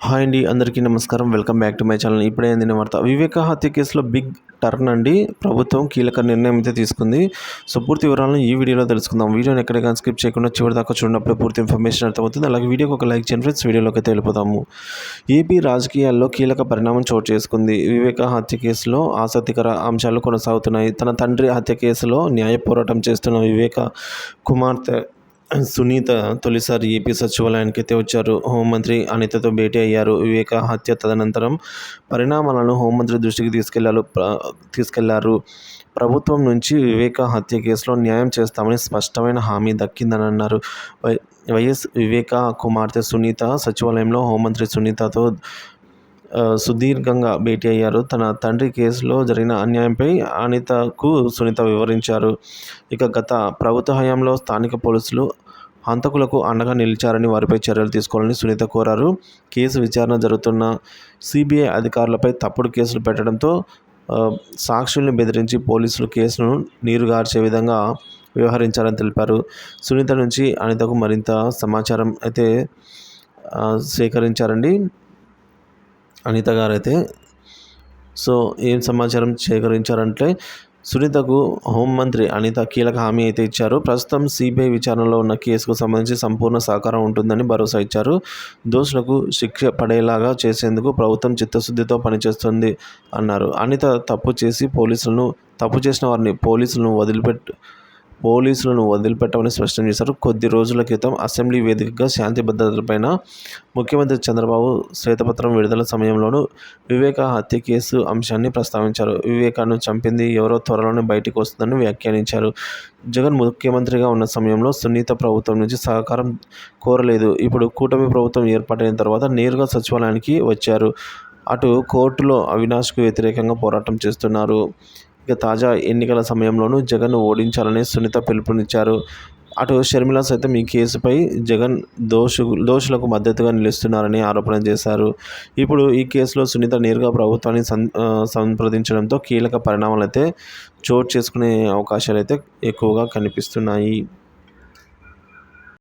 Hi అండి, అందరికీ నమస్కారం. Welcome back to my channel. ఇప్పుడే అందిన వార్త. వివేక హత్య కేసులో బిగ్ టర్న్ అండి. ప్రభుత్వం కీలక నిర్ణయం అయితే తీసుకుంది. సో పూర్తి వివరాలను ఈ వీడియోలో తెలుసుకుందాం. వీడియోని ఎక్కడికైనా స్కిప్ చేయకుండా చివరి దాకా చూడనప్పుడు పూర్తి ఇన్ఫర్మేషన్ అర్థమవుతుంది. అలాగే వీడియోకి ఒక లైక్ చేయండి ఫ్రెండ్స్. వీడియోలోకి అయితే వెళ్ళిపోతాము. ఏపీ రాజకీయాల్లో కీలక పరిణామం చోటు చేసుకుంది. వివేక హత్య కేసులో ఆసక్తికర అంశాలు కొనసాగుతున్నాయి. తన తండ్రి హత్య కేసులో న్యాయ పోరాటం చేస్తున్న వివేక కుమార్తె సునీత తొలిసారి ఏపీ సచివాలయానికి అయితే వచ్చారు. హోంమంత్రి అనితతో భేటీ అయ్యారు. వివేక హత్య తదనంతరం పరిణామాలను హోంమంత్రి దృష్టికి తీసుకెళ్లారు. ప్రభుత్వం నుంచి వివేక హత్య కేసులో న్యాయం చేస్తామని స్పష్టమైన హామీ దక్కిందని అన్నారు. వైఎస్ వివేక కుమార్తె సునీత సచివాలయంలో హోంమంత్రి సునీతతో సుదీర్ఘంగా భేటీ అయ్యారు. తన తండ్రి కేసులో జరిగిన అన్యాయంపై అనితకు సునీత వివరించారు. ఇక గత ప్రభుత్వ హయాంలో స్థానిక పోలీసులు హంతకులకు అండగా నిలిచారని, వారిపై చర్యలు తీసుకోవాలని సునీత కోరారు. కేసు విచారణ జరుగుతున్న సిబిఐ అధికారులపై తప్పుడు కేసులు పెట్టడంతో సాక్షుల్ని బెదిరించి పోలీసులు కేసును నీరుగార్చే విధంగా వ్యవహరించారని తెలిపారు. సునీత నుంచి అనితకు మరింత సమాచారం అయితే సేకరించారండి అనిత గారైతే. సో ఏం సమాచారం సేకరించారంటే, సునీతకు హోంమంత్రి అనిత కీలక హామీ అయితే ఇచ్చారు. ప్రస్తుతం సిబిఐ విచారణలో ఉన్న కేసుకు సంబంధించి సంపూర్ణ సహకారం ఉంటుందని భరోసా ఇచ్చారు. దోషులకు శిక్ష పడేలాగా చేసేందుకు ప్రభుత్వం చిత్తశుద్ధితో పనిచేస్తుంది అన్నారు. అనిత తప్పు చేసిన వారిని పోలీసులను వదిలిపెట్టమని స్పష్టం చేశారు. కొద్ది రోజుల క్రితం అసెంబ్లీ వేదికగా శాంతి భద్రతలపైన ముఖ్యమంత్రి చంద్రబాబు శ్వేతపత్రం విడుదల సమయంలోనూ వివేక హత్య కేసు అంశాన్ని ప్రస్తావించారు. వివేకాను చంపింది ఎవరో త్వరలోనే బయటకు వస్తుందని వ్యాఖ్యానించారు. జగన్ ముఖ్యమంత్రిగా ఉన్న సమయంలో సునీత ప్రభుత్వం నుంచి సహకారం కోరలేదు. ఇప్పుడు కూటమి ప్రభుత్వం ఏర్పాటైన తర్వాత నేరుగా సచివాలయానికి వచ్చారు. అటు కోర్టులో అవినాష్కు వ్యతిరేకంగా పోరాటం చేస్తున్నారు. ఇక తాజా ఎన్నికల సమయంలోనూ జగన్ను ఓడించాలని సునీత పిలుపునిచ్చారు. అటు షర్మిల సైతం ఈ కేసుపై జగన్ దోషులకు మద్దతుగా నిలుస్తున్నారని ఆరోపణ చేశారు. ఇప్పుడు ఈ కేసులో సునీత నేరుగా ప్రభుత్వాన్ని సంప్రదించడంతో కీలక పరిణామాలు అయితే చోటు చేసుకునే అవకాశాలు అయితే ఎక్కువగా కనిపిస్తున్నాయి.